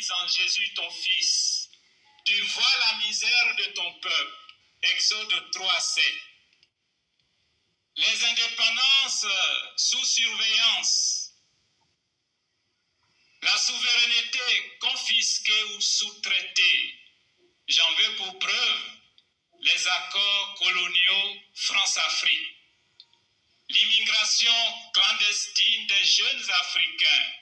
fils en Jésus ton fils. Tu vois la misère de ton peuple. Exode 3:7. Les indépendances sous surveillance. La souveraineté confisquée ou sous-traitée. J'en veux pour preuve les accords coloniaux France-Afrique. L'immigration clandestine des jeunes Africains.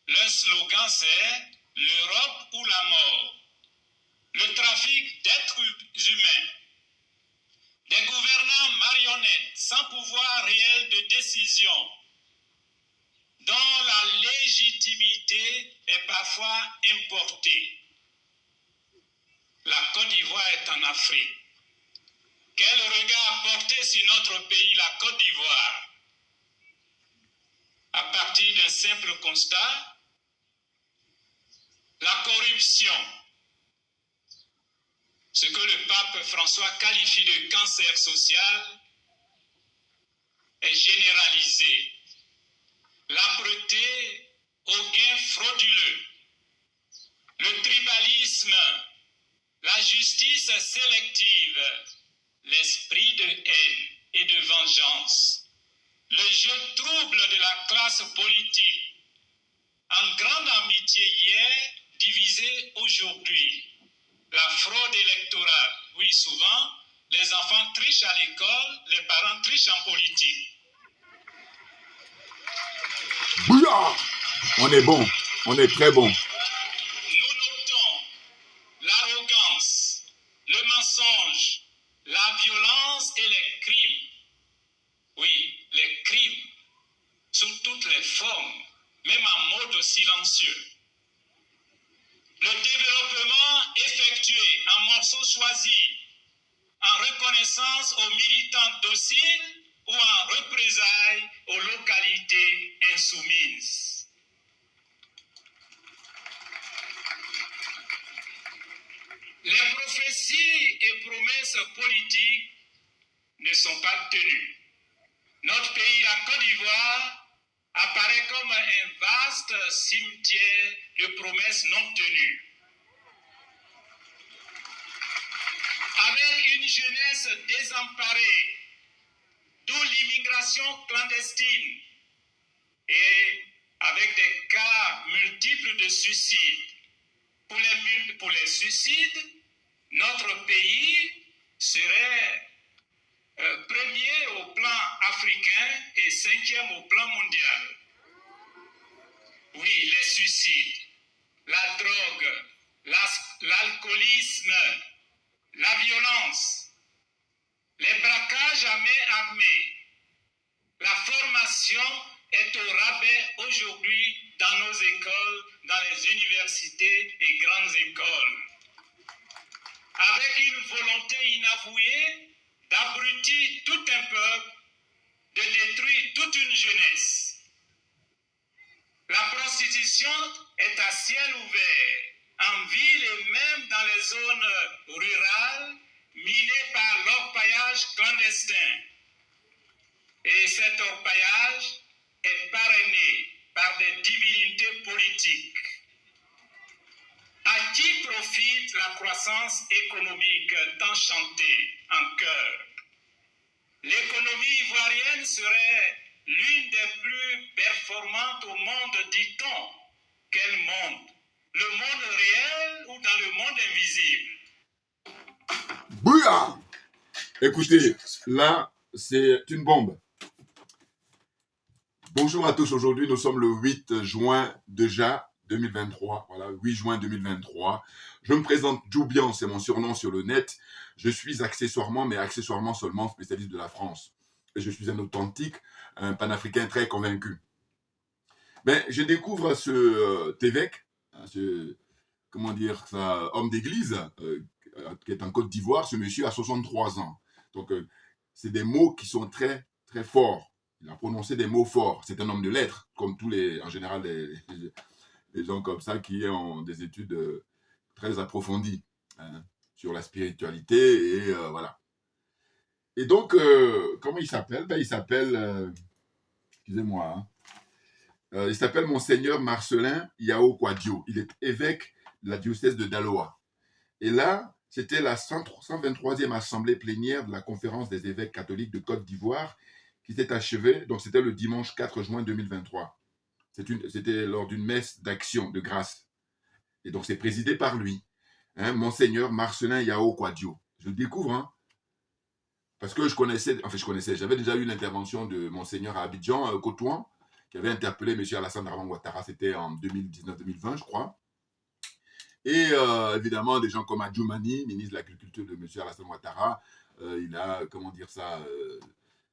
Leur slogan c'est « l'Europe ou la mort ». Le trafic d'êtres humains. Des gouvernants marionnettes sans pouvoir réel de décision, dont la légitimité est parfois importée. La Côte d'Ivoire est en Afrique. Quel regard porter sur notre pays, la Côte d'Ivoire? À partir d'un simple constat, la corruption, ce que le pape François qualifie de cancer social, est généralisée. L'âpreté au gain frauduleux, le tribalisme, la justice sélective, l'esprit de haine et de vengeance, le jeu trouble de la classe politique, en grande amitié hier, divisée aujourd'hui, la fraude électorale. Oui, souvent, les enfants trichent à l'école, les parents trichent en politique. Bouillard! On est bon, on est très bon. Nous notons l'arrogance, le mensonge, la violence et les crimes. Oui, les crimes, sous toutes les formes, même en mode silencieux. Le développement effectué en morceaux choisis, en reconnaissance aux militants dociles ou en représailles aux localités insoumises. Les prophéties et promesses politiques ne sont pas tenues. Notre pays, la Côte d'Ivoire, apparaît comme un vaste cimetière de promesses non tenues. Avec une jeunesse désemparée, d'où l'immigration clandestine, et avec des cas multiples de suicides. Pour les suicides, notre pays serait premier au plan africain et 5e au plan mondial. Oui, les suicides, la drogue, l'alcoolisme, la violence, les braquages à main armée. La formation est au rabais aujourd'hui dans nos écoles, dans les universités et grandes écoles. Avec une volonté inavouée d'abrutir tout un peuple, de détruire toute une jeunesse. La prostitution est à ciel ouvert, en ville et même dans les zones rurales, minée par l'orpaillage clandestin. Et cet orpaillage est parrainé par des divinités politiques. À qui profite la croissance économique tant chantée en chœur? L'économie ivoirienne serait l'une des plus performantes au monde, dit-on. Quel monde? Le monde réel ou dans le monde invisible? Bouillard! Écoutez, là, c'est une bombe. Bonjour à tous, aujourd'hui nous sommes le 8 juin déjà 2023, voilà, 8 juin 2023. Je me présente Djoubian, c'est mon surnom sur le net. Je suis accessoirement seulement spécialiste de la France. Et je suis un authentique, un panafricain très convaincu. Ben, je découvre ce évêque, homme d'église, qui est en Côte d'Ivoire. Ce monsieur a 63 ans. Donc, c'est des mots qui sont très, très forts. Il a prononcé des mots forts. C'est un homme de lettres, comme en général, les gens comme ça qui ont des études très approfondies sur la spiritualité et voilà. Et donc, comment il s'appelle? Ben, il s'appelle, excusez-moi, Il s'appelle Monseigneur Marcelin Yao Kwadio. Il est évêque de la diocèse de Daloa. Et là, c'était la 123e assemblée plénière de la conférence des évêques catholiques de Côte d'Ivoire qui s'est achevée. Donc, c'était le dimanche 4 juin 2023. C'était lors d'une messe d'action, de grâce. Et donc, c'est présidé par lui, hein, Monseigneur Marcelin Yao Kwadio. Je le découvre, hein, parce que j'avais déjà eu l'intervention de Monseigneur à Abidjan, Cotoouan, qui avait interpellé M. Alassane Draman Ouattara, c'était en 2019-2020, je crois. Et évidemment, des gens comme Adjoumani, ministre de l'Agriculture de M. Alassane Ouattara, il a,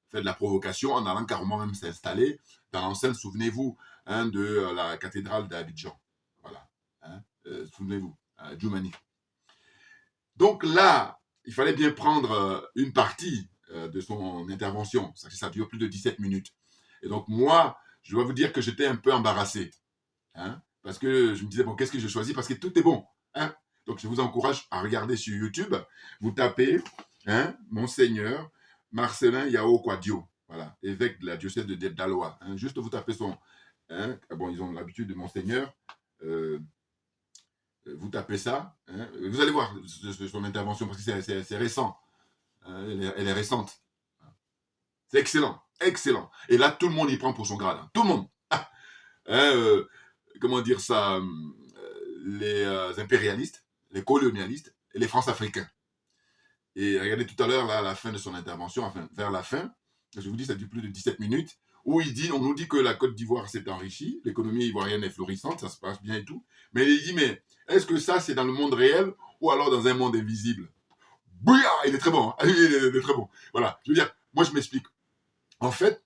fait de la provocation en allant carrément même s'installer dans l'enceinte, souvenez-vous, hein, de la cathédrale d'Abidjan. Voilà. Hein, souvenez-vous, Adjoumani. Donc là, il fallait bien prendre une partie de son intervention. Ça dure plus de 17 minutes. Et donc moi, je dois vous dire que j'étais un peu embarrassé. Hein, parce que je me disais, bon, qu'est-ce que je choisis? Parce que tout est bon. Hein. Donc je vous encourage à regarder sur YouTube. Vous tapez, hein, Monseigneur Marcelin Yao Kwadio. Voilà, évêque de la diocèse de Daloa. Hein. Juste vous tapez son... Hein, bon, ils ont l'habitude de Monseigneur. Vous tapez ça, hein, vous allez voir son intervention, parce que c'est récent. Hein, elle est récente. C'est excellent, excellent. Et là, tout le monde y prend pour son grade. Hein, tout le monde. Ah, hein, comment dire ça, les impérialistes, les colonialistes et les France-africains. Et regardez tout à l'heure, là, à la fin de son intervention, enfin, vers la fin, je vous dis, ça dure plus de 17 minutes, où on nous dit que la Côte d'Ivoire s'est enrichie, l'économie ivoirienne est florissante, ça se passe bien et tout. Mais il dit, mais est-ce que ça, c'est dans le monde réel ou alors dans un monde invisible? Bouya, il est très bon. Hein, il est très bon. Voilà, je veux dire, moi, je m'explique. En fait,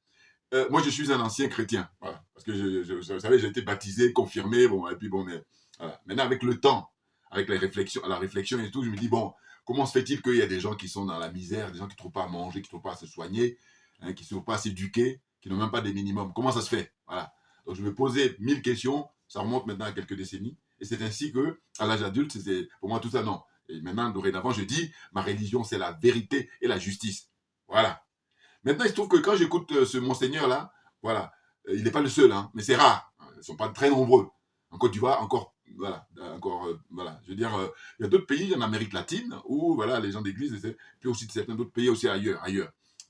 moi, je suis un ancien chrétien. Voilà, parce que, vous savez, j'ai été baptisé, confirmé, bon, et puis bon, mais voilà. Maintenant, avec le temps, avec la réflexion et tout, je me dis, bon, comment se fait-il qu'il y a des gens qui sont dans la misère, des gens qui ne trouvent pas à manger, qui ne trouvent pas à se soigner, hein, qui ne sont pas à s'éduquer, qui n'ont même pas des minimums? Comment ça se fait? Voilà. Donc, je me posais 1000 questions, ça remonte maintenant à quelques décennies, et c'est ainsi que, à l'âge adulte, c'est pour moi tout ça, non. Et maintenant, dorénavant, je dis, ma religion, c'est la vérité et la justice. Voilà. Maintenant, il se trouve que quand j'écoute ce monseigneur-là, voilà, il n'est pas le seul, hein, mais c'est rare. Ils ne sont pas très nombreux. En Côte d'Ivoire, voilà. Je veux dire, il y a d'autres pays en Amérique latine où, voilà, les gens d'église, puis aussi certains d'autres pays aussi ailleurs.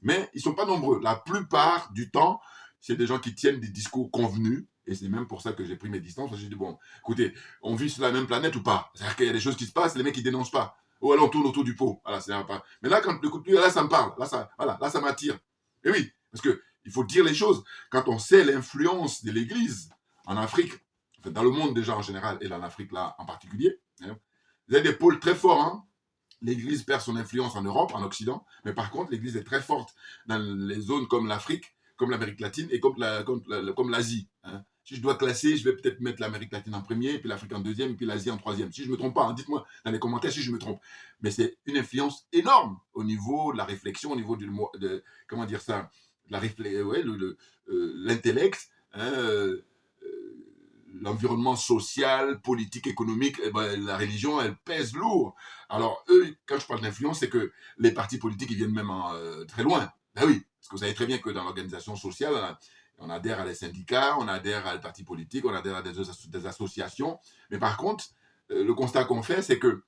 Mais ils ne sont pas nombreux. La plupart du temps, c'est des gens qui tiennent des discours convenus. Et c'est même pour ça que j'ai pris mes distances. J'ai dit, bon, écoutez, on vit sur la même planète ou pas? C'est-à-dire qu'il y a des choses qui se passent, les mecs, ils dénoncent pas. Ou alors on tourne autour du pot. Voilà, c'est pas. Mais là, quand j'écoute lui, là, ça me parle. Là, ça m'attire. Et oui, parce que il faut dire les choses. Quand on sait l'influence de l'Église en Afrique, enfin, dans le monde déjà en général, et en Afrique là en particulier, hein, vous avez des pôles très forts. Hein. L'Église perd son influence en Europe, en Occident, mais par contre, l'Église est très forte dans les zones comme l'Afrique, comme l'Amérique latine et comme l'Asie. Hein. Si je dois classer, je vais peut-être mettre l'Amérique latine en premier, puis l'Afrique en deuxième, puis l'Asie en troisième. Si je ne me trompe pas, hein, dites-moi dans les commentaires si je me trompe. Mais c'est une influence énorme au niveau de la réflexion, au niveau comment dire ça, l'intellect, hein, l'environnement social, politique, économique, eh ben, la religion, elle pèse lourd. Alors, eux, quand je parle d'influence, c'est que les partis politiques, ils viennent même très loin. Ben oui, parce que vous savez très bien que dans l'organisation sociale, on adhère à des syndicats, on adhère à des partis politiques, on adhère à des associations. Mais par contre, le constat qu'on fait, c'est que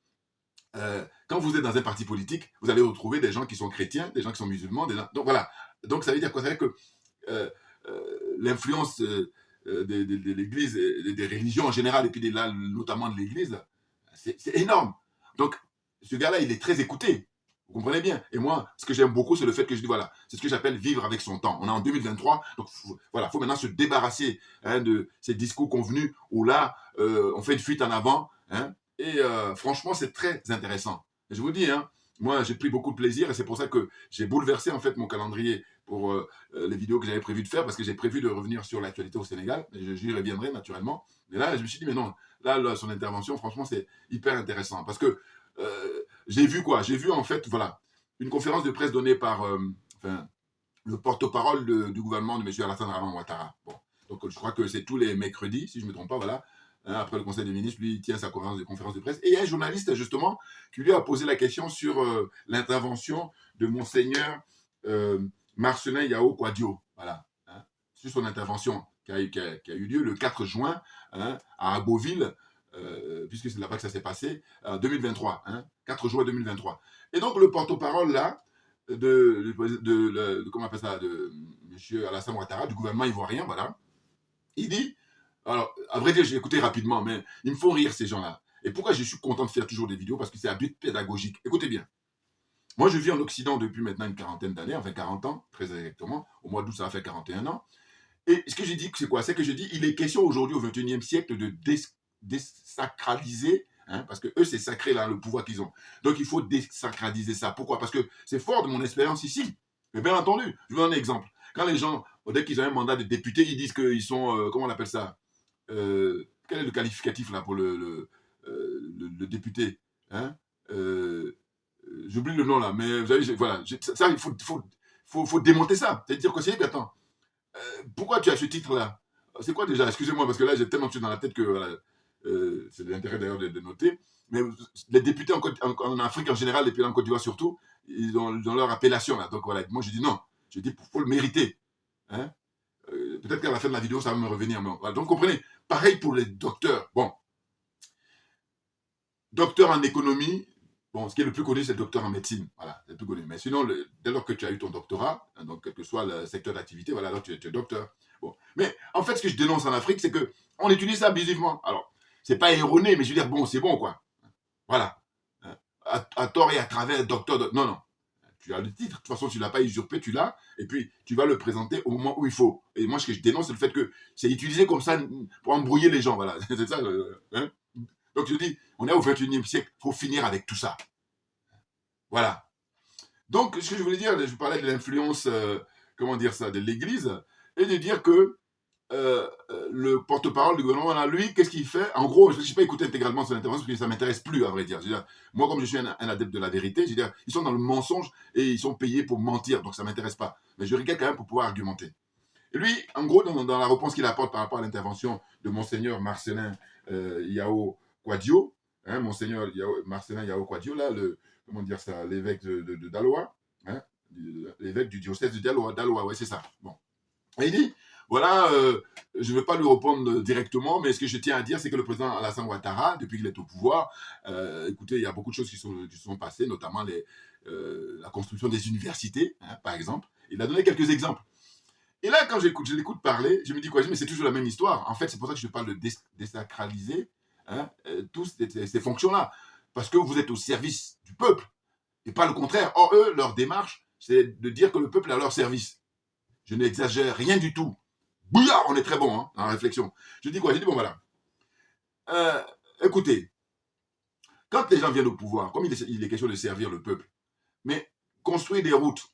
quand vous êtes dans un parti politique, vous allez retrouver des gens qui sont chrétiens, des gens qui sont musulmans. Donc voilà. Donc ça veut dire quoi? Ça veut dire que l'influence de l'Église, des religions en général, et puis là, notamment de l'Église, c'est énorme. Donc, ce gars-là, il est très écouté. Vous comprenez bien. Et moi, ce que j'aime beaucoup, c'est le fait que je dis, voilà, c'est ce que j'appelle vivre avec son temps. On est en 2023, donc voilà, il faut maintenant se débarrasser de ces discours convenus où là, on fait une fuite en avant. Hein, et franchement, c'est très intéressant. Et je vous dis, hein, moi, j'ai pris beaucoup de plaisir et c'est pour ça que j'ai bouleversé en fait mon calendrier pour les vidéos que j'avais prévu de faire parce que j'ai prévu de revenir sur l'actualité au Sénégal. J'y reviendrai naturellement. Mais là, je me suis dit, mais non, là son intervention, franchement, c'est hyper intéressant parce que j'ai vu quoi? J'ai vu en fait, voilà, une conférence de presse donnée par le porte-parole du gouvernement de M. Alassane Draman Ouattara. Bon, donc je crois que c'est tous les mercredis, si je ne me trompe pas, voilà. Après le Conseil des ministres, lui, il tient sa conférence de presse. Et il y a un journaliste, justement, qui lui a posé la question sur l'intervention de Monseigneur Marcelin Yao Kwadio. Voilà. Hein, sur son intervention. qui a eu lieu le 4 juin hein, à Abbeville, puisque c'est là-bas que ça s'est passé, 2023, hein, 4 juin 2023. Et donc le porte-parole là, comment on appelle ça, de M. Alassane Ouattara, du gouvernement ivoirien, voilà, il dit, alors, à vrai dire, j'ai écouté rapidement, mais ils me font rire ces gens-là. Et pourquoi je suis content de faire toujours des vidéos? Parce que c'est à but pédagogique. Écoutez bien. Moi, je vis en Occident depuis maintenant une quarantaine d'années, enfin 40 ans, très exactement. Au mois d'août, ça va faire 41 ans. Et ce que j'ai dit, c'est quoi? C'est que je dis, il est question aujourd'hui, au XXIe siècle, de désacraliser, hein, parce que eux, c'est sacré, là, le pouvoir qu'ils ont. Donc, il faut désacraliser ça. Pourquoi? Parce que c'est fort de mon expérience ici. Mais bien entendu, je vous donne un exemple. Quand les gens, dès qu'ils ont un mandat de député, ils disent qu'ils sont, comment on appelle ça? Quel est le qualificatif, là, pour le député, hein? J'oublie le nom, là, mais vous savez, voilà, ça, il faut démonter ça. C'est-à-dire que c'est, attends, pourquoi tu as ce titre-là? C'est quoi déjà? Excusez-moi, parce que là, j'ai tellement de choses dans la tête que voilà, c'est l'intérêt d'ailleurs de noter. Mais les députés en Afrique en général, et puis en Côte d'Ivoire surtout, ils ont leur appellation là. Donc voilà, moi je dis non. Je dis, il faut le mériter. Hein? Peut-être qu'à la fin de la vidéo, ça va me revenir. Mais voilà. Donc comprenez, pareil pour les docteurs. Bon, docteur en économie, bon, ce qui est le plus connu, c'est le docteur en médecine. Voilà, c'est le plus connu. Mais sinon, dès lors que tu as eu ton doctorat, hein, donc quel que soit le secteur d'activité, voilà, alors tu es docteur. Bon. Mais en fait, ce que je dénonce en Afrique, c'est qu'on utilise ça abusivement. Alors, c'est pas erroné, mais je veux dire, bon, c'est bon, quoi. Voilà. À tort et à travers, docteur. Non, non. Tu as le titre. De toute façon, tu ne l'as pas usurpé, tu l'as. Et puis, tu vas le présenter au moment où il faut. Et moi, ce que je dénonce, c'est le fait que c'est utilisé comme ça pour embrouiller les gens. Voilà. C'est ça. Hein? Donc, je dis, on est au 21e siècle. Il faut finir avec tout ça. Voilà. Donc, ce que je voulais dire, je parlais de l'influence, comment dire ça, de l'Église, et de dire que le porte-parole du gouvernement, là, lui, qu'est-ce qu'il fait? En gros, je n'ai pas écouté intégralement son intervention parce que ça ne m'intéresse plus, à vrai dire. Moi, comme je suis un adepte de la vérité, ils sont dans le mensonge et ils sont payés pour mentir, donc ça ne m'intéresse pas. Mais je regarde quand même pour pouvoir argumenter. Et lui, en gros, dans la réponse qu'il apporte par rapport à l'intervention de Monseigneur Marcelin Yao Kwadio, hein, Monseigneur Marcelin Yao Kwadio, là, comment dire ça, l'évêque de Daloa, hein, l'évêque du diocèse de Daloa, ouais, c'est ça. Bon. Et il dit, voilà, je ne vais pas lui répondre directement, mais ce que je tiens à dire, c'est que le président Alassane Ouattara, depuis qu'il est au pouvoir, écoutez, il y a beaucoup de choses qui se sont passées, notamment la construction des universités, hein, par exemple. Il a donné quelques exemples. Et là, quand je l'écoute parler, je me dis quoi? Mais c'est toujours la même histoire. En fait, c'est pour ça que je parle de désacraliser hein, tous ces fonctions-là. Parce que vous êtes au service du peuple, et pas le contraire. Or, eux, leur démarche, c'est de dire que le peuple est à leur service. Je n'exagère rien du tout. Bouillard, on est très bon hein, dans la réflexion. Je dis quoi? Je dis, bon, voilà. Écoutez, quand les gens viennent au pouvoir, comme il est question de servir le peuple, mais construire des routes,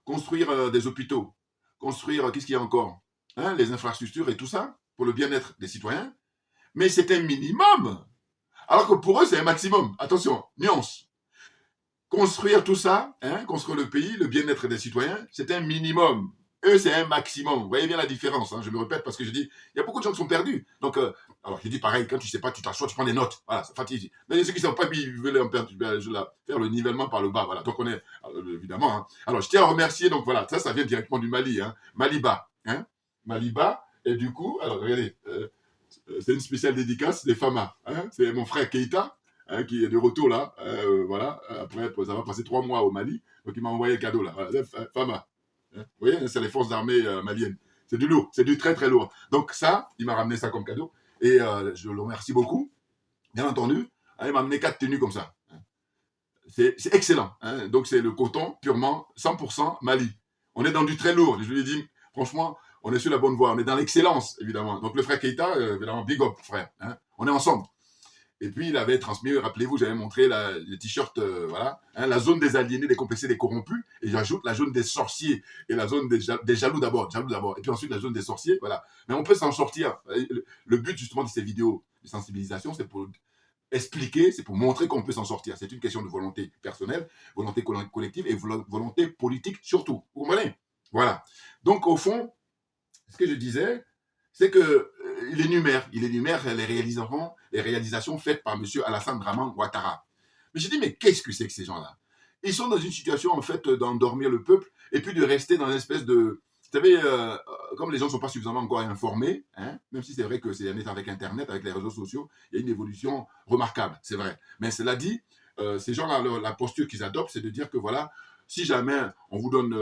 construire des hôpitaux, construire, qu'est-ce qu'il y a encore hein, les infrastructures et tout ça, pour le bien-être des citoyens, mais c'est un minimum. Alors que pour eux, c'est un maximum. Attention, nuance. Construire tout ça, hein, construire le pays, le bien-être des citoyens, c'est un minimum. Eux, c'est un maximum. Vous voyez bien la différence. Hein, je me répète parce que je dis, il y a beaucoup de gens qui sont perdus. Donc, alors je dis pareil, quand tu ne sais pas, tu t'assois, tu prends des notes. Voilà, ça fatigue. Mais ceux qui ne savent pas, puis ils veulent faire le nivellement par le bas. Voilà, donc on est, évidemment. Hein. Alors, je tiens à remercier, donc voilà, ça vient directement du Mali. Hein, Maliba. Hein, Maliba. Et du coup, alors regardez, c'est une spéciale dédicace des Fama. Hein, c'est mon frère Keita. Hein, qui est de retour là, voilà, après ça va passer 3 mois au Mali, donc il m'a envoyé un cadeau là, voilà, Fama. Hein, vous voyez, c'est les forces armées maliennes. C'est du lourd, c'est du très très lourd. Donc ça, il m'a ramené ça comme cadeau, et je le remercie beaucoup, bien entendu. Hein, il m'a amené 4 tenues comme ça. Hein. C'est excellent. Hein, donc c'est le coton purement 100% Mali. On est dans du très lourd, je lui ai dit, franchement, on est sur la bonne voie, on est dans l'excellence, évidemment. Donc le frère Keita, évidemment, big up frère, hein, on est ensemble. Et puis, il avait transmis, rappelez-vous, j'avais montré le t-shirt, voilà, hein, la zone des aliénés, des complexés, des corrompus, et j'ajoute la zone des sorciers, et la zone des jaloux d'abord, et puis ensuite la zone des sorciers, voilà. Mais on peut s'en sortir. Le but, justement, de ces vidéos de sensibilisation, c'est pour expliquer, c'est pour montrer qu'on peut s'en sortir. C'est une question de volonté personnelle, volonté collective, et volonté politique surtout. Vous comprenez? Voilà. Donc, au fond, ce que je disais, c'est que il énumère les réalisations faites par M. Alassane Draman Ouattara. Mais je dis, mais qu'est-ce que c'est que ces gens-là? Ils sont dans une situation, en fait, d'endormir le peuple et puis de rester dans une espèce de... Vous savez, comme les gens ne sont pas suffisamment encore informés, hein, même si c'est vrai que c'est avec Internet, avec les réseaux sociaux, il y a une évolution remarquable, c'est vrai. Mais cela dit, ces gens-là, la posture qu'ils adoptent, c'est de dire que voilà, si jamais on vous donne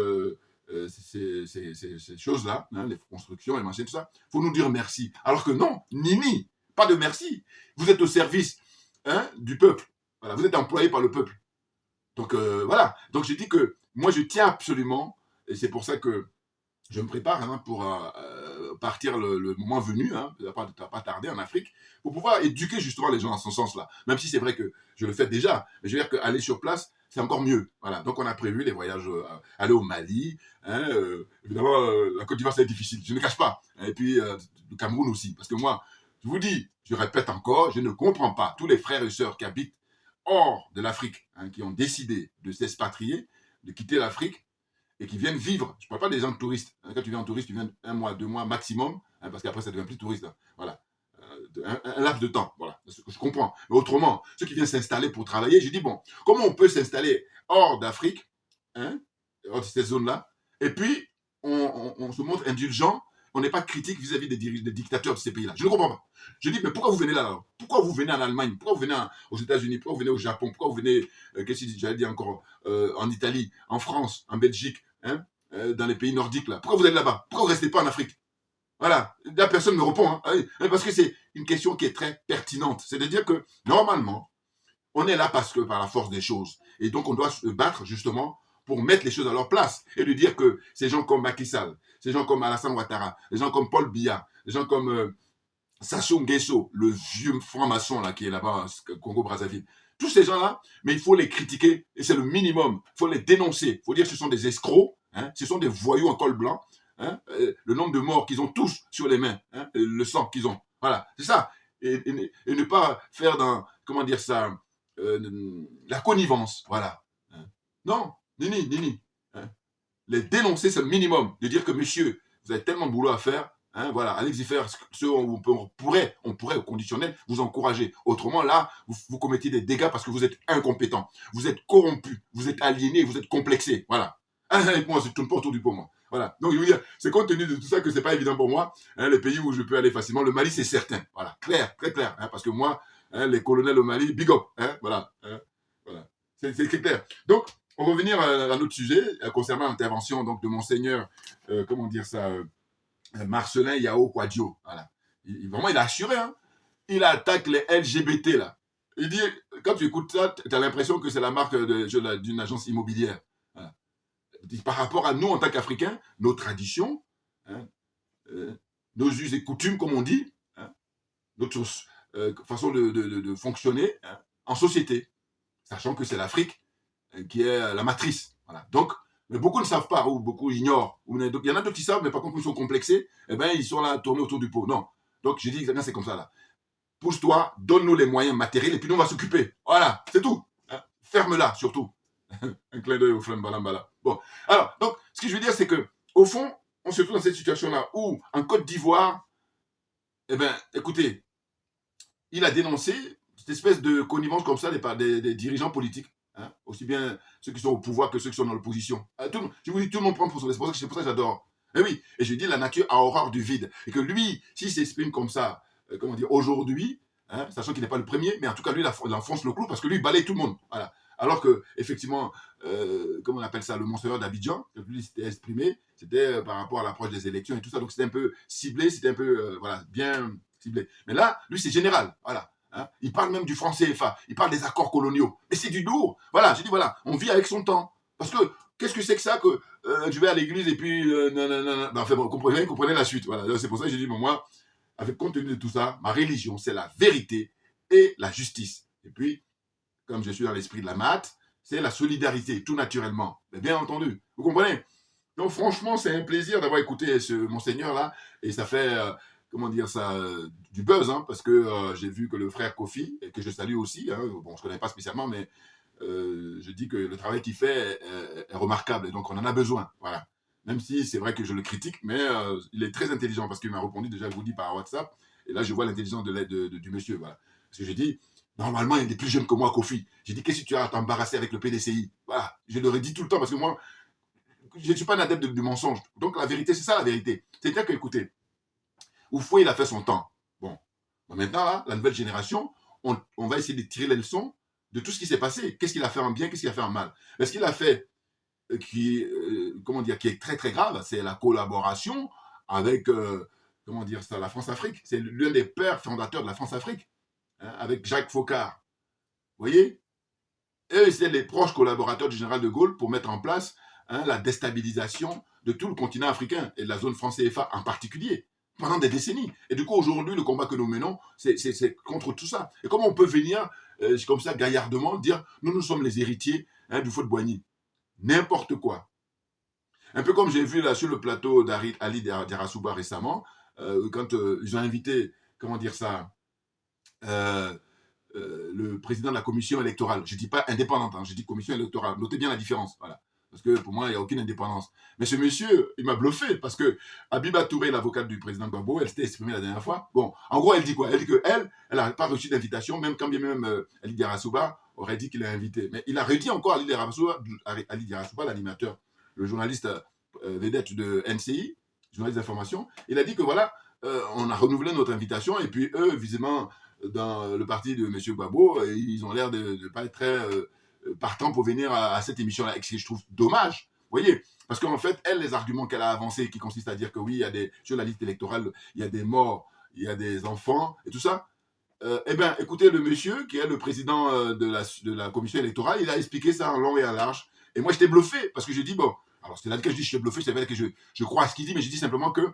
ces choses-là, hein, les constructions, les machines, tout ça, il faut nous dire merci. Alors que non, Nini, pas de merci. Vous êtes au service, hein, du peuple. Voilà, vous êtes employé par le peuple. Donc voilà. Donc j'ai dit que moi je tiens absolument, et c'est pour ça que je me prépare, hein, pour partir le moment venu, hein, ça va pas tarder en Afrique, pour pouvoir éduquer justement les gens dans ce sens-là. Même si c'est vrai que je le fais déjà, mais je veux dire qu'aller sur place, c'est encore mieux. Voilà. Donc on a prévu les voyages, aller au Mali, hein, évidemment la Côte d'Ivoire c'est difficile, je ne cache pas. Et puis le Cameroun aussi, parce que moi, je vous dis, je répète encore, je ne comprends pas tous les frères et sœurs qui habitent hors de l'Afrique, hein, qui ont décidé de s'expatrier, de quitter l'Afrique et qui viennent vivre. Je ne parle pas des gens de touristes. Quand tu viens en touriste, tu viens 1 mois, 2 mois maximum, hein, parce qu'après ça ne devient plus touriste. Hein. Voilà. Un laps de temps. Voilà. Je comprends. Mais autrement, ceux qui viennent s'installer pour travailler, j'ai dit, bon, comment on peut s'installer hors d'Afrique, hein, hors de cette zone-là, et puis on se montre indulgent, on n'est pas critique vis-à-vis des dictateurs de ces pays-là. Je ne comprends pas. Je dis, mais pourquoi vous venez là alors? Pourquoi vous venez en Allemagne? Pourquoi vous venez aux États-Unis? Pourquoi vous venez au Japon? Pourquoi vous venez, qu'est-ce que j'allais dire encore, en Italie, en France, en Belgique, hein, dans les pays nordiques là? Pourquoi vous êtes là-bas? Pourquoi vous ne restez pas en Afrique? Voilà. Là, personne ne me répond. Hein. Parce que c'est une question qui est très pertinente. C'est-à-dire que, normalement, on est là parce que par la force des choses. Et donc, on doit se battre justement pour mettre les choses à leur place et de dire que ces gens comme Macky Sall, ces gens comme Alassane Ouattara, les gens comme Paul Biya, les gens comme Sassou Nguesso, le vieux franc-maçon là qui est là-bas au Congo-Brazzaville, tous ces gens-là, mais il faut les critiquer et c'est le minimum. Il faut les dénoncer. Il faut dire que ce sont des escrocs, hein, ce sont des voyous en col blanc. Hein, le nombre de morts qu'ils ont tous sur les mains, hein, le sang qu'ils ont. Voilà, c'est ça. Et ne pas faire comment dire ça, la connivence. Voilà. Hein. Non, Nini. Hein. Les dénoncer, c'est le minimum. De dire que, monsieur, vous avez tellement de boulot à faire, hein, voilà, allez-y faire ce où on pourrait, au conditionnel, vous encourager. Autrement, là, vous commettez des dégâts parce que vous êtes incompétent, vous êtes corrompu, vous êtes aliéné, vous êtes complexé. Voilà. Avec moi, je ne tourne pas autour du pot, moi. Voilà. Donc, je veux dire, c'est compte tenu de tout ça que c'est pas évident pour moi. Hein, les pays où je peux aller facilement, le Mali, c'est certain. Voilà. Clair, très clair. Hein, parce que moi, hein, les colonels au Mali, big up. Hein, voilà. Hein, voilà. C'est clair. Donc, on va revenir à notre sujet concernant l'intervention donc, de Monseigneur, comment dire ça, Marcelin Yao Kouadio. Voilà. Vraiment, il a assuré. Hein. Il attaque les LGBT, là. Il dit, quand tu écoutes ça, tu as l'impression que c'est la marque d'une agence immobilière. Voilà. Par rapport à nous, en tant qu'Africains, nos traditions, hein, nos us et coutumes, comme on dit, hein, notre façon de fonctionner, hein, en société, sachant que c'est l'Afrique qui est la matrice. Voilà. Donc, mais beaucoup ne savent pas, ou beaucoup ignorent. Il y en a d'autres qui savent, mais par contre, ils sont complexés, eh ben, ils sont là, tournés autour du pot. Non. Donc, j'ai dit exactement, c'est comme ça, là. Pousse-toi, donne-nous les moyens matériels, et puis nous, on va s'occuper. Voilà, c'est tout. Hein. Ferme-la, surtout. Un clin d'œil au flemme balambala. Bon, alors, donc, ce que je veux dire, c'est que, au fond, on se trouve dans cette situation-là où, en Côte d'Ivoire, eh bien, écoutez, il a dénoncé cette espèce de connivence comme ça des dirigeants politiques. Hein, aussi bien ceux qui sont au pouvoir que ceux qui sont dans l'opposition. Je vous dis, tout le monde prend pour son c'est pour ça que j'adore. Et oui, et je dis, la nature a horreur du vide. Et que lui, s'il s'exprime comme ça, comment dire, aujourd'hui, hein, sachant qu'il n'est pas le premier, mais en tout cas, lui, il enfonce le clou parce que lui, il balaye tout le monde. Voilà. Alors que, effectivement, comment on appelle ça, le monseigneur d'Abidjan, que lui s'était exprimé, c'était par rapport à l'approche des élections et tout ça. Donc, c'était un peu ciblé, c'était un peu, voilà, bien ciblé. Mais là, lui, c'est général. Voilà. Hein, il parle même du franc CFA, il parle des accords coloniaux. Mais c'est du lourd. Voilà, j'ai dit, voilà, on vit avec son temps. Parce que, qu'est-ce que c'est que ça que je vais à l'église et puis, non. Enfin, bon, comprenez la suite. Voilà, c'est pour ça que j'ai dit, bon, moi, avec compte tenu de tout ça, ma religion, c'est la vérité et la justice. Et puis, comme je suis dans l'esprit de la maths, c'est la solidarité, tout naturellement. Mais bien entendu, vous comprenez? Donc, franchement, c'est un plaisir d'avoir écouté ce monseigneur-là. Et ça fait, comment dire ça, du buzz, hein, parce que j'ai vu que le frère Kofi, et que je salue aussi, hein, bon, on ne se connaît pas spécialement, mais je dis que le travail qu'il fait est remarquable. Et donc, on en a besoin. Voilà. Même si c'est vrai que je le critique, mais il est très intelligent parce qu'il m'a répondu, déjà, je vous dis, par WhatsApp. Et là, je vois l'intelligence du monsieur. Voilà. Parce que j'ai dit, normalement, il y a des plus jeunes que moi, Kofi. J'ai dit, qu'est-ce que tu as à t'embarrasser avec le PDCI? Voilà. Je leur ai dit tout le temps parce que moi, je ne suis pas un adepte du mensonge. Donc la vérité, c'est ça la vérité. C'est-à-dire que, écoutez, Oufoué, il a fait son temps. Bon. Maintenant, là, la nouvelle génération, on va essayer de tirer les leçons de tout ce qui s'est passé. Qu'est-ce qu'il a fait en bien, qu'est-ce qu'il a fait en mal. Mais ce qu'il a fait, comment dire, qui est très très grave, c'est la collaboration avec, comment dire ça, la France-Afrique. C'est l'un des pères fondateurs de la France-Afrique, hein, avec Jacques Foccart. Vous voyez? Eux, c'est les proches collaborateurs du général de Gaulle pour mettre en place, hein, la déstabilisation de tout le continent africain et de la zone France-CFA en particulier, pendant des décennies. Et du coup, aujourd'hui, le combat que nous menons, c'est contre tout ça. Et comment on peut venir, comme ça, gaillardement, dire nous sommes les héritiers, hein, du feu de Boigny. N'importe quoi. Un peu comme j'ai vu là sur le plateau d'Ali Diarasouba récemment, quand ils ont invité, comment dire ça, le président de la commission électorale. Je ne dis pas indépendante, hein, je dis commission électorale. Notez bien la différence, voilà. Parce que pour moi, il n'y a aucune indépendance. Mais ce monsieur, il m'a bluffé parce que Habiba Touré, l'avocate du président Gbagbo, elle s'était exprimée la dernière fois. Bon, en gros, elle dit quoi? Elle dit qu'elle, elle n'a pas reçu d'invitation, même quand bien même Ali Diarasouba aurait dit qu'il l'a invité. Mais il a redit encore Ali Diarasouba, l'animateur, le journaliste vedette de NCI, journaliste d'information. Il a dit que voilà, on a renouvelé notre invitation et puis eux, visiblement, dans le parti de M. Gbagbo, ils ont l'air de ne pas être très partants pour venir à cette émission-là, ce que je trouve dommage. Vous voyez, parce qu'en fait, elle, les arguments qu'elle a avancés, qui consistent à dire que oui, il y a sur la liste électorale, il y a des morts, il y a des enfants, et tout ça, eh bien, écoutez, le monsieur, qui est le président de la commission électorale, il a expliqué ça en long et en large. Et moi, j'étais bluffé, parce que je dis, bon, alors c'est là que je dis je suis bluffé, c'est vrai que je crois à ce qu'il dit, mais je dis simplement que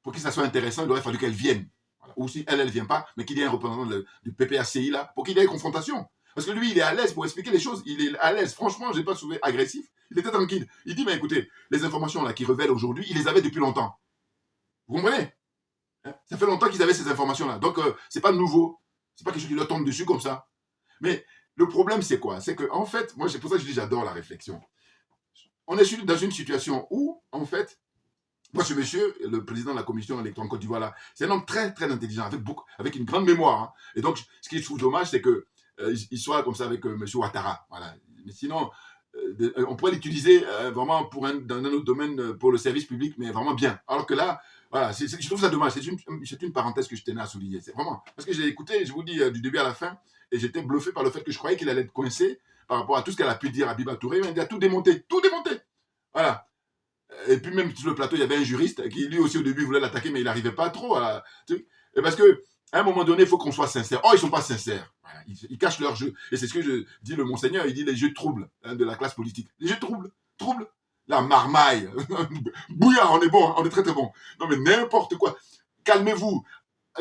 pour que ça soit intéressant, il aurait fallu qu'elle vienne. Voilà. Ou si elle ne vient pas, mais qu'il y ait un représentant du PPACI là, pour qu'il y ait une confrontation. Parce que lui, il est à l'aise pour expliquer les choses. Il est à l'aise. Franchement, je n'ai pas trouvé agressif. Il était tranquille. Il dit, mais écoutez, les informations là qui révèlent aujourd'hui, il les avait depuis longtemps. Vous comprenez? Ça fait longtemps qu'ils avaient ces informations-là. Donc, c'est pas nouveau. C'est pas quelque chose qui leur tombe dessus comme ça. Mais le problème, c'est quoi? C'est que, en fait, moi, c'est pour ça que je dis j'adore la réflexion. On est dans une situation où, en fait, moi, ce monsieur, le président de la commission électorale en Côte d'Ivoire, là, c'est un homme très, très intelligent, avec une grande mémoire. Hein. Et donc, ce qui je trouve dommage, c'est qu'il soit comme ça avec monsieur Ouattara. Voilà. Mais sinon, on pourrait l'utiliser vraiment dans un autre domaine pour le service public, mais vraiment bien. Alors que là, voilà, je trouve ça dommage. C'est une parenthèse que je tenais à souligner. C'est vraiment. Parce que j'ai écouté, je vous dis, du début à la fin, et j'étais bluffé par le fait que je croyais qu'il allait être coincé par rapport à tout ce qu'elle a pu dire à Habiba Touré. Mais il a tout démonté. Tout démonté. Voilà. Et puis même sur le plateau, il y avait un juriste qui lui aussi au début voulait l'attaquer, mais il n'arrivait pas trop à... Et parce que à un moment donné, il faut qu'on soit sincère. Oh, ils ne sont pas sincères. Voilà. Ils cachent leur jeu. Et c'est ce que je dis le monseigneur, il dit les jeux troubles, hein, de la classe politique. Les jeux troubles. La marmaille. Bouillard, on est bon, on est très très bon. Non mais n'importe quoi. Calmez-vous.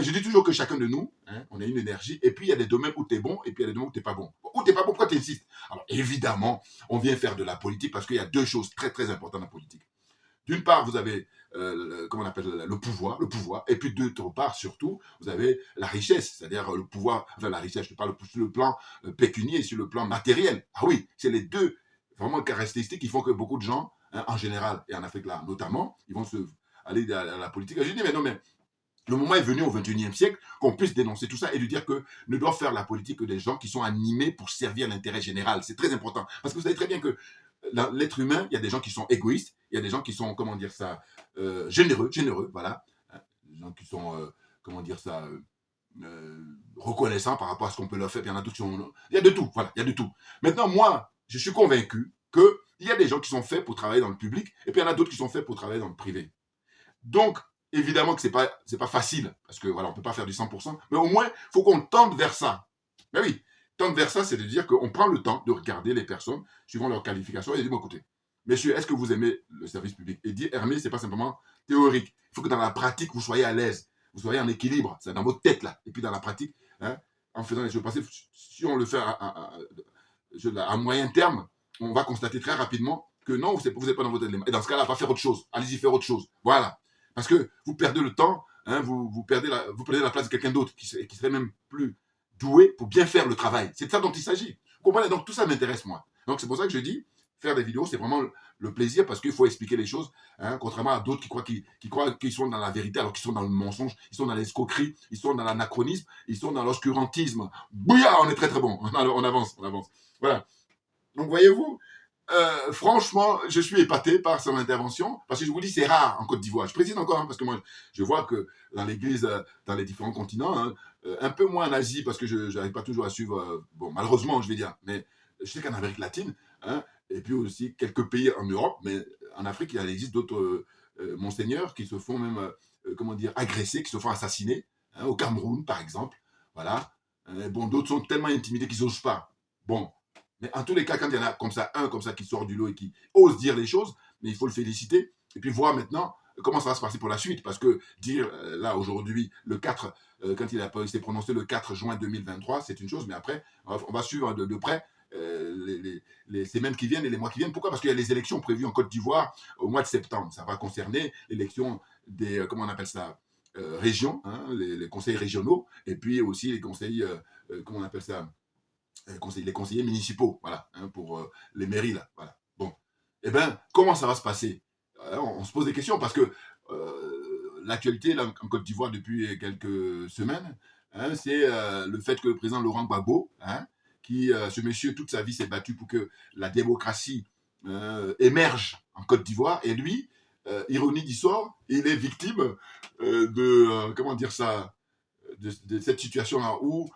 Je dis toujours que chacun de nous, hein, on a une énergie, et puis il y a des domaines où tu es bon, et puis il y a des domaines où tu n'es pas bon. Où tu n'es pas bon, pourquoi tu insistes? Alors évidemment, on vient faire de la politique parce qu'il y a deux choses très très importantes en politique. D'une part, vous avez comment on appelle le pouvoir, et puis d'autre part, surtout, vous avez la richesse, c'est-à-dire le pouvoir, enfin la richesse, je parle sur le plan pécunier et sur le plan matériel. Ah oui, c'est les deux vraiment caractéristiques qui font que beaucoup de gens, hein, en général, et en Afrique là notamment, ils vont aller à la politique. Et je dis, mais non, mais le moment est venu au XXIe siècle qu'on puisse dénoncer tout ça et lui dire que ne doivent faire la politique que des gens qui sont animés pour servir l'intérêt général. C'est très important. Parce que vous savez très bien que l'être humain, il y a des gens qui sont égoïstes, il y a des gens qui sont, comment dire ça, généreux, voilà. Des gens qui sont, comment dire ça, reconnaissants par rapport à ce qu'on peut leur faire. Puis il y en a d'autres qui sont... Il y a de tout, voilà, il y a de tout. Maintenant, moi, je suis convaincu qu'il y a des gens qui sont faits pour travailler dans le public et puis il y en a d'autres qui sont faits pour travailler dans le privé. Donc, évidemment que c'est pas facile, parce que voilà, on ne peut pas faire du 100%, mais au moins, il faut qu'on tende vers ça. Mais oui, tendre vers ça, c'est de dire qu'on prend le temps de regarder les personnes suivant leurs qualifications et de dire, bon, écoutez, messieurs, est-ce que vous aimez le service public? Et dire, Hermé, ce n'est pas simplement théorique. Il faut que dans la pratique, vous soyez à l'aise, vous soyez en équilibre, c'est dans votre tête là. Et puis dans la pratique, hein, en faisant les choses passer, si on le fait à moyen terme, on va constater très rapidement que non, vous n'êtes pas dans votre élément. Et dans ce cas-là, pas faire autre chose. Allez-y faire autre chose. Voilà. Parce que vous perdez le temps, hein, vous perdez la place de quelqu'un d'autre qui serait même plus doué pour bien faire le travail. C'est de ça dont il s'agit. Vous comprenez? Donc tout ça m'intéresse moi. Donc c'est pour ça que je dis, faire des vidéos, c'est vraiment le plaisir parce qu'il faut expliquer les choses, hein, contrairement à d'autres qui croient qu'ils sont dans la vérité alors qu'ils sont dans le mensonge, ils sont dans l'escroquerie, ils sont dans l'anachronisme, ils sont dans l'obscurantisme. Bouillard, on est très très bon. On avance. Voilà. Donc voyez-vous, franchement, je suis épaté par son intervention, parce que je vous dis, c'est rare en Côte d'Ivoire. Je précise encore, hein, parce que moi, je vois que dans l'Église, dans les différents continents, hein, un peu moins en Asie, parce que je n'arrive pas toujours à suivre, bon, malheureusement, je vais dire, mais je sais qu'en Amérique latine, hein, et puis aussi quelques pays en Europe, mais en Afrique, il existe d'autres monseigneurs qui se font même, comment dire, agresser, qui se font assassiner, hein, au Cameroun, par exemple, voilà. Bon, d'autres sont tellement intimidés qu'ils n'osent pas. Bon, mais en tous les cas, quand il y en a comme ça, un comme ça qui sort du lot et qui ose dire les choses, mais il faut le féliciter. Et puis voir maintenant comment ça va se passer pour la suite. Parce que dire, là, aujourd'hui, le 4, quand il s'est prononcé le 4 juin 2023, c'est une chose, mais après, on va suivre de près les semaines qui viennent et les mois qui viennent. Pourquoi? Parce qu'il y a les élections prévues en Côte d'Ivoire au mois de septembre. Ça va concerner l'élection des, comment on appelle ça, régions, hein, les conseils régionaux, et puis aussi les conseils, comment on appelle ça, les conseillers municipaux, voilà, hein, pour les mairies, là, voilà. Bon, eh bien, comment ça va se passer? On se pose des questions parce que l'actualité là, en Côte d'Ivoire depuis quelques semaines, hein, c'est le fait que le président Laurent Gbagbo, hein, ce monsieur, toute sa vie, s'est battu pour que la démocratie émerge en Côte d'Ivoire, et lui, ironie du sort, il est victime comment dire ça, de cette situation-là où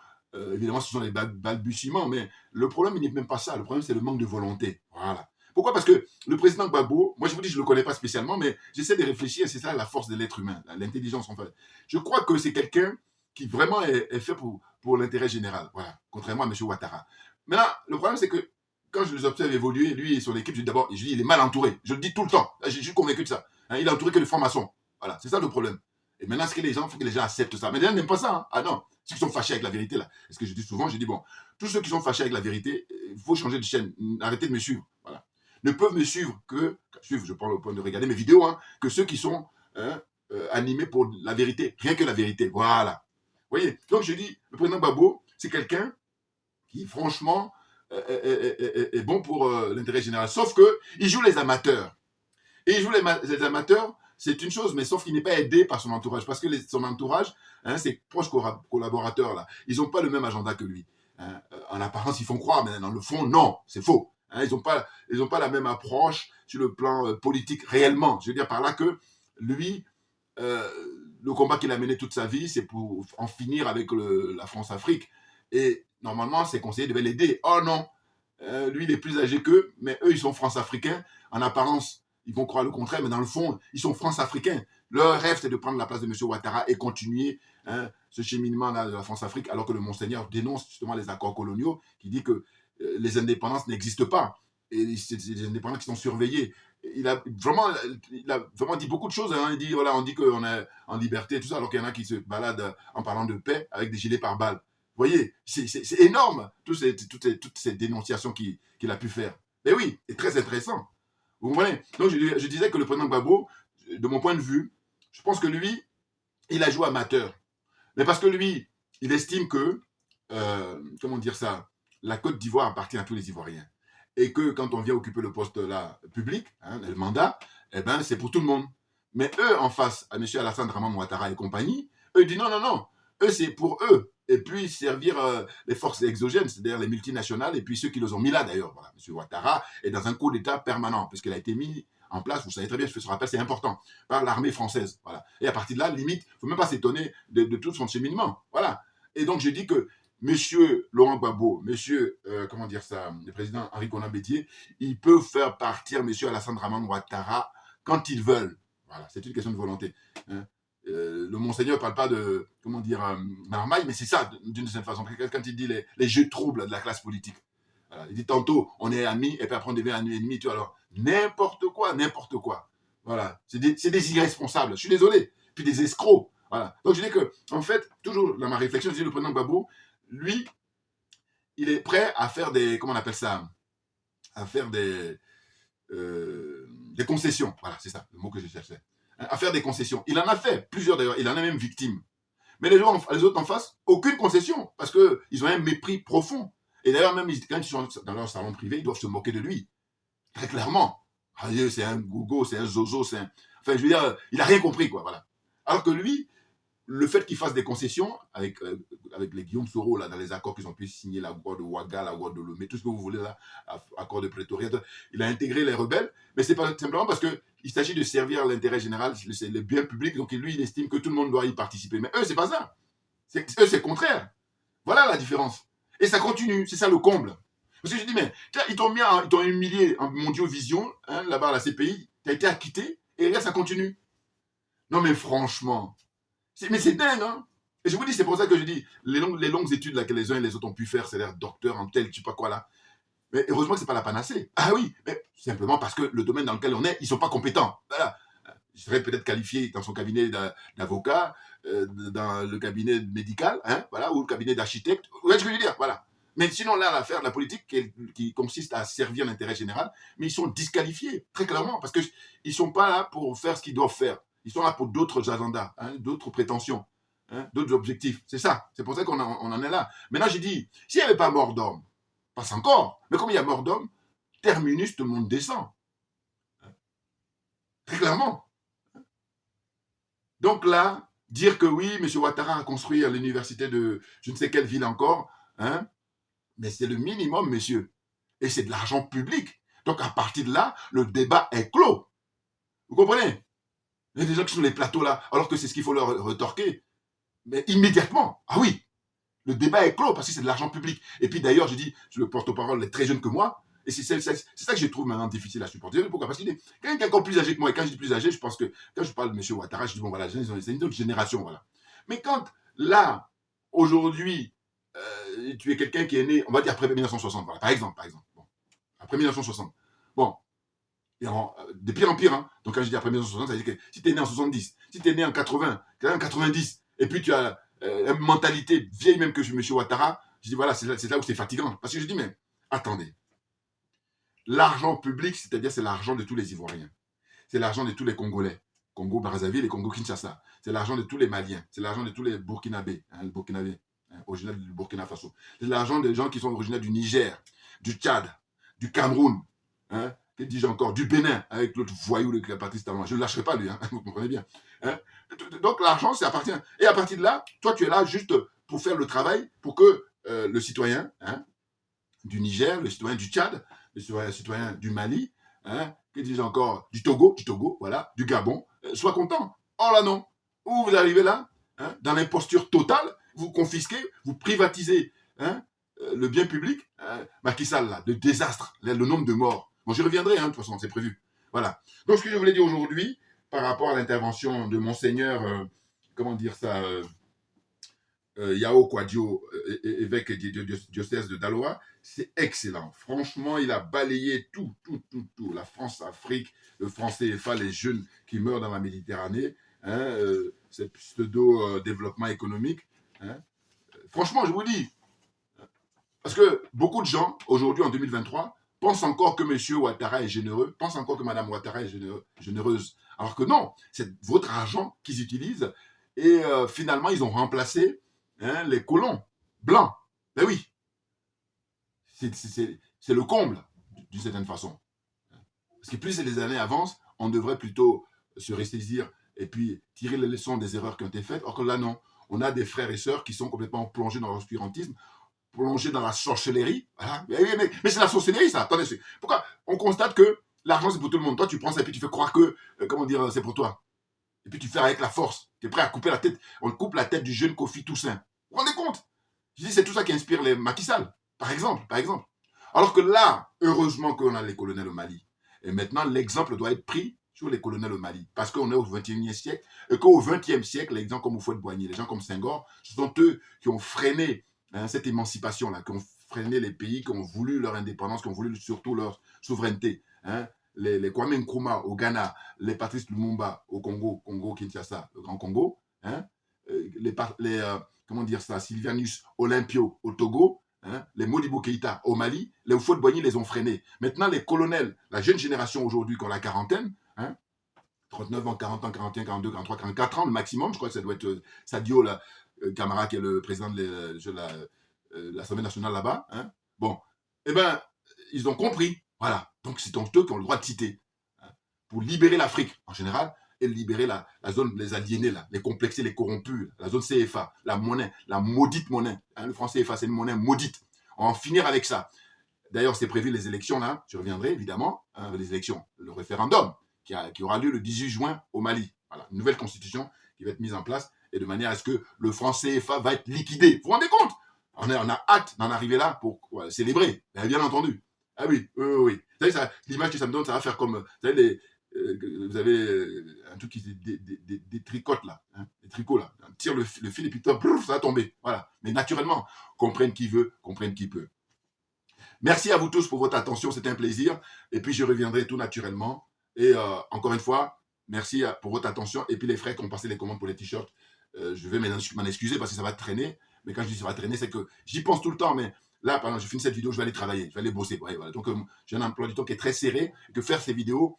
évidemment, ce sont les balbutiements, mais le problème, il n'est même pas ça. Le problème, c'est le manque de volonté. Voilà. Pourquoi? Parce que le président Gbagbo, moi je vous dis, je ne le connais pas spécialement, mais j'essaie de réfléchir, c'est ça la force de l'être humain, l'intelligence en fait. Je crois que c'est quelqu'un qui vraiment est fait pour l'intérêt général. Voilà. Contrairement à M. Ouattara. Maintenant, le problème, c'est que quand je les observe évoluer, lui et son équipe, je dis d'abord, je dis, il est mal entouré. Je le dis tout le temps. Je suis convaincu de ça. Hein, il est entouré que de francs-maçons. Voilà. C'est ça le problème. Et maintenant, il faut que les gens acceptent ça. Mais les gens n'aiment pas ça. Hein. Ah non. Ceux qui sont fâchés avec la vérité, là. Et ce que je dis souvent, je dis, bon, tous ceux qui sont fâchés avec la vérité, il faut changer de chaîne. Arrêtez de me suivre. Voilà. Ne peuvent me suivre je prends le point de regarder mes vidéos, hein, que ceux qui sont animés pour la vérité. Rien que la vérité. Voilà. Vous voyez? Donc, je dis, le président Gbagbo, c'est quelqu'un qui, franchement, est bon pour l'intérêt général. Sauf qu'il joue les amateurs. Et il joue les amateurs, c'est une chose, mais sauf qu'il n'est pas aidé par son entourage. Parce que son entourage, hein, ses proches collaborateurs, là, ils n'ont pas le même agenda que lui. Hein. En apparence, ils font croire, mais dans le fond, non, c'est faux. Hein. Ils n'ont pas la même approche sur le plan politique réellement. Je veux dire par là que lui, le combat qu'il a mené toute sa vie, c'est pour en finir avec la France-Afrique. Et normalement, ses conseillers devaient l'aider. Oh non, lui, il est plus âgé qu'eux, mais eux, ils sont France-Africains. En apparence, ils vont croire le contraire, mais dans le fond, ils sont France-Africains. Leur rêve, c'est de prendre la place de M. Ouattara et continuer ce cheminement-là de la France-Afrique, alors que le Monseigneur dénonce justement les accords coloniaux, qui dit que les indépendances n'existent pas. Et c'est des indépendances qui sont surveillées. Il a vraiment dit beaucoup de choses. Hein. Il dit, voilà, on dit qu'on est en liberté, tout ça, alors qu'il y en a qui se baladent en parlant de paix avec des gilets pare-balles. Vous voyez, c'est énorme, toutes ces dénonciations qu'il a pu faire. Mais oui, c'est très intéressant. Vous comprenez? Donc, je disais que le président Gbagbo, de mon point de vue, je pense que lui, il a joué amateur. Mais parce que lui, il estime que, comment dire ça, la Côte d'Ivoire appartient à tous les Ivoiriens. Et que quand on vient occuper le poste là public, hein, le mandat, eh ben, c'est pour tout le monde. Mais eux, en face, à M. Alassane Draman Ouattara et compagnie, eux ils disent non, non, non. Eux, c'est pour eux. Et puis servir les forces exogènes, c'est-à-dire les multinationales, et puis ceux qui les ont mis là d'ailleurs. Voilà. M. Ouattara est dans un coup d'État permanent, puisqu'il a été mis en place, vous savez très bien, je fais ce rappel, c'est important, par l'armée française. Voilà. Et à partir de là, limite, il ne faut même pas s'étonner de tout son cheminement. Voilà. Et donc, je dis que Monsieur Laurent Gbagbo, Monsieur, comment dire ça, le président Henri Konan Bédié, ils peuvent faire partir Monsieur Alassane Draman Ouattara quand ils veulent. Voilà, c'est une question de volonté. Hein. Le Monseigneur ne parle pas de, comment dire, marmaille, mais c'est ça, d'une certaine façon. Quand il dit les jeux troubles de la classe politique. Voilà, il dit tantôt, on est amis, et puis après on devient ennemi. Tu vois, alors, n'importe quoi, n'importe quoi. Voilà, c'est des irresponsables. Je suis désolé. Puis des escrocs. Voilà. Donc je dis que, en fait, toujours dans ma réflexion, je dis le président Gbagbo, lui, il est prêt à faire des, comment on appelle ça, à faire des concessions. Voilà, c'est ça, le mot que je cherchais. À faire des concessions. Il en a fait, plusieurs d'ailleurs, il en a même victime. Mais les autres en face, aucune concession, parce qu'ils ont un mépris profond. Et d'ailleurs, même quand ils sont dans leur salon privé, ils doivent se moquer de lui. Très clairement. Ah, c'est un gogo, c'est un zozo, c'est un... Enfin, je veux dire, il n'a rien compris, quoi, voilà. Alors que lui, le fait qu'ils fassent des concessions avec les Guillaume Soro, là, dans les accords qu'ils ont pu signer, l'accord de Ouaga, l'accord de Lomé, tout ce que vous voulez là, accord de Pretoria, il a intégré les rebelles, mais c'est pas simplement parce qu'il s'agit de servir l'intérêt général, le bien public, donc lui, il estime que tout le monde doit y participer. Mais eux, c'est pas ça. Eux, c'est le contraire. Voilà la différence. Et ça continue, c'est ça le comble. Parce que je dis, mais ils t'ont humilié en Mondiovision, hein, là-bas à la CPI, tu as été acquitté, et regarde, ça continue. Non mais franchement, mais c'est dingue, hein. Et je vous dis, c'est pour ça que je dis, les longues études là, que les uns et les autres ont pu faire, c'est-à-dire docteur en tel, je sais pas quoi là. Mais heureusement que c'est pas la panacée. Ah oui, mais simplement parce que le domaine dans lequel on est, ils sont pas compétents. Voilà. Je serais peut-être qualifié dans son cabinet d'avocat, dans le cabinet médical, hein, voilà, ou le cabinet d'architecte. Vous voyez ce que je veux dire? Voilà. Mais sinon, là, l'affaire de la politique qui consiste à servir l'intérêt général, mais ils sont disqualifiés, très clairement, parce qu'ils ne sont pas là pour faire ce qu'ils doivent faire. Ils sont là pour d'autres agendas, hein, d'autres prétentions, hein, d'autres objectifs. C'est ça. C'est pour ça qu'on en est là. Maintenant, j'ai dit, s'il n'y avait pas mort d'homme, passe encore. Mais comme il y a mort d'homme, terminus, tout le monde descend. Très clairement. Donc là, dire que oui, M. Ouattara a construit l'université de je ne sais quelle ville encore, hein, mais c'est le minimum, messieurs. Et c'est de l'argent public. Donc à partir de là, le débat est clos. Vous comprenez? Il y a des gens qui sont sur les plateaux là, alors que c'est ce qu'il faut leur retorquer. Mais immédiatement, ah oui, le débat est clos parce que c'est de l'argent public. Et puis d'ailleurs, j'ai dit, le porte-parole est très jeune que moi, et c'est ça que je trouve maintenant difficile à supporter. Pourquoi? Parce qu'il est quelqu'un qui est encore plus âgé que moi. Et quand je dis plus âgé, je pense que quand je parle de M. Ouattara, je dis bon voilà, c'est une autre génération, voilà. Mais quand là, aujourd'hui, tu es quelqu'un qui est né, on va dire après 1960, voilà, par exemple. Bon, après 1960. Bon, de pire en pire, hein. Donc quand je dis après 1960, ça veut dire que si tu es né en 70, si tu es né en 80, tu es né en 90, et puis tu as une mentalité vieille même que M. Ouattara, je dis voilà, c'est là où c'est fatigant. Parce que je dis, mais attendez, l'argent public, c'est-à-dire c'est l'argent de tous les Ivoiriens. C'est l'argent de tous les Congolais. Congo-Brazzaville et Congo-Kinshasa. C'est l'argent de tous les Maliens. C'est l'argent de tous les Burkinabés. Hein, le Burkinabé, hein, originaire du Burkina Faso. C'est l'argent des gens qui sont originaires du Niger, du Tchad, du Cameroun. Hein, que dis-je encore? Du Bénin, avec l'autre voyou, le Patrice Talon. Je ne le lâcherai pas, lui. Hein, vous comprenez bien. Hein. Donc l'argent, ça appartient. Et à partir de là, toi, tu es là juste pour faire le travail pour que le citoyen, hein, du Niger, le citoyen du Tchad, le citoyen du Mali, hein, que dis-je encore, du Togo, voilà, du Gabon, soit content. Oh là non. Où vous arrivez là, hein, dans l'imposture totale, vous confisquez, vous privatisez, hein, le bien public, Macky Sall, là, de désastre, le nombre de morts. Bon, j'y reviendrai, hein, de toute façon, c'est prévu. Voilà. Donc, ce que je voulais dire aujourd'hui, par rapport à l'intervention de Monseigneur, comment dire ça, Yao Kwadjo, évêque du diocèse de Daloa, c'est excellent. Franchement, il a balayé tout. La France-Afrique, le franc CFA, les jeunes qui meurent dans la Méditerranée, hein, ce pseudo-développement économique. Hein. Franchement, je vous dis, parce que beaucoup de gens, aujourd'hui, en 2023, pensent encore que M. Ouattara est généreux, pensent encore que Mme Ouattara est généreuse. Alors que non, c'est votre argent qu'ils utilisent. Et finalement, ils ont remplacé, hein, les colons blancs. Ben oui, c'est le comble, d'une certaine façon. Parce que plus les années avancent, on devrait plutôt se ressaisir et puis tirer les leçons des erreurs qui ont été faites. Or que là, non. On a des frères et sœurs qui sont complètement plongés dans l'obscurantisme, plongés dans la sorcellerie. Voilà. Mais c'est la sorcellerie, ça. Attendez, pourquoi? On constate que l'argent, c'est pour tout le monde. Toi, tu prends ça et puis tu fais croire que, comment dire, c'est pour toi. Et puis tu fais avec la force. Tu es prêt à couper la tête. On coupe la tête du jeune Kofi Toussaint. Vous vous rendez compte? Je dis, c'est tout ça qui inspire les Macky Sall, par exemple. Alors que là, heureusement qu'on a les colonels au Mali. Et maintenant, l'exemple doit être pris sur les colonels au Mali. Parce qu'on est au XXIe siècle. Et qu'au XXe siècle, les gens comme Houphouët-Boigny, les gens comme Senghor, ce sont eux qui ont freiné, hein, cette émancipation-là, qui ont freiné les pays, qui ont voulu leur indépendance, qui ont voulu surtout leur souveraineté. Hein. Les Kwame Nkrumah au Ghana, les Patrice Lumumba au Congo, Kinshasa, le Grand Congo, hein, comment dire ça, Sylvanus Olympio au Togo, hein, les Modibo Keïta au Mali, les Houphouët-Boigny les ont freinés. Maintenant, les colonels, la jeune génération aujourd'hui qui ont la quarantaine, hein, 39 ans, 40 ans, 41, 42, 43, 44 ans, le maximum, je crois que ça doit être Sadio, là, Camara, qui est le président de l'Assemblée nationale là-bas. Hein. Bon, eh bien, ils ont compris. Voilà. Donc, c'est eux qui ont le droit de citer. Hein, pour libérer l'Afrique, en général, et libérer la zone, les aliénés, là, les complexés, les corrompus, la zone CFA, la monnaie, la maudite monnaie. Hein, le franc CFA, c'est une monnaie maudite. On va en finir avec ça. D'ailleurs, c'est prévu les élections, là, je reviendrai évidemment, hein, les élections, le référendum qui aura lieu le 18 juin au Mali. Voilà, une nouvelle constitution qui va être mise en place et de manière à ce que le franc CFA va être liquidé. Vous vous rendez compte? On a hâte d'en arriver là pour célébrer, bien entendu. Ah oui, oui. Vous savez, l'image que ça me donne, ça va faire comme, vous avez un truc qui des tricotes là, hein, des tricots là. On tire le fil et puis ça va tomber. Voilà. Mais naturellement, comprenne qui veut, comprenne qui peut. Merci à vous tous pour votre attention, c'était un plaisir. Et puis je reviendrai tout naturellement. Et encore une fois, merci pour votre attention. Et puis les frères qui ont passé les commandes pour les t-shirts, je vais m'en excuser parce que ça va traîner. Mais quand je dis ça va traîner, c'est que j'y pense tout le temps. Mais là, par exemple, je finis cette vidéo, je vais aller travailler, je vais aller bosser. Ouais, voilà. Donc j'ai un emploi du temps qui est très serré. Et que faire ces vidéos,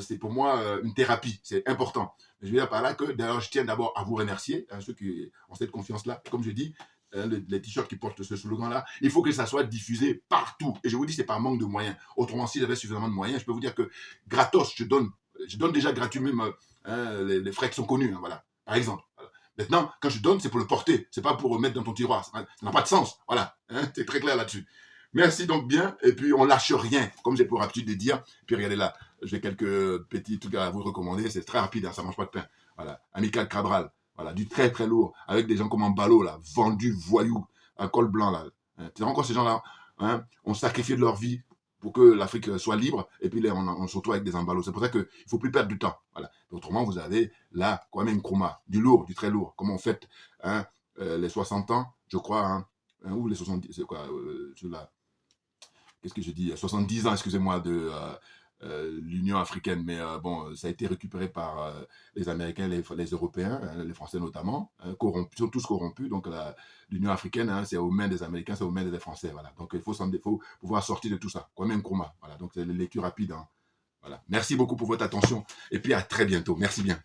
c'est pour moi une thérapie. C'est important. Mais je veux dire par là que d'ailleurs, je tiens d'abord à vous remercier, hein, ceux qui ont cette confiance-là. Comme je dis, les t-shirts qui portent ce slogan-là, il faut que ça soit diffusé partout. Et je vous dis, c'est par manque de moyens. Autrement, si j'avais suffisamment de moyens, je peux vous dire que gratos, je donne déjà gratuitement les frais qui sont connus, hein, voilà, par exemple. Voilà. Maintenant, quand je donne, c'est pour le porter, c'est pas pour mettre dans ton tiroir. Ça n'a pas de sens, voilà, hein, c'est très clair là-dessus. Merci donc bien, et puis on lâche rien, comme j'ai pour habitude de dire. Puis regardez là, j'ai quelques petits trucs à vous recommander, c'est très rapide, hein, ça mange pas de pain. Voilà, Amical Cabral. Voilà, du très très lourd, avec des gens comme Mbalo, là, vendus, voyous, à col blanc, là. Hein, tu sais encore ces gens-là, hein, ont sacrifié de leur vie pour que l'Afrique soit libre, et puis là, on se retrouve avec des Mbalos. C'est pour ça qu'il ne faut plus perdre du temps. Voilà. Autrement, vous avez là, quand même, Nkrumah, du lourd, du très lourd. Comme on fête hein, les 60 ans, je crois, hein, ou les 70, c'est quoi, qu'est-ce que je dis, 70 ans, excusez-moi, de l'Union africaine, mais bon, ça a été récupéré par les Américains, les Européens, hein, les Français notamment, hein, corrompus, ils sont tous corrompus, donc l'Union africaine, hein, c'est aux mains des Américains, c'est aux mains des Français, voilà. Donc il faut pouvoir sortir de tout ça, quand même Nkrumah, voilà. Donc c'est les lectures rapides, hein. Voilà. Merci beaucoup pour votre attention, et puis à très bientôt, merci bien.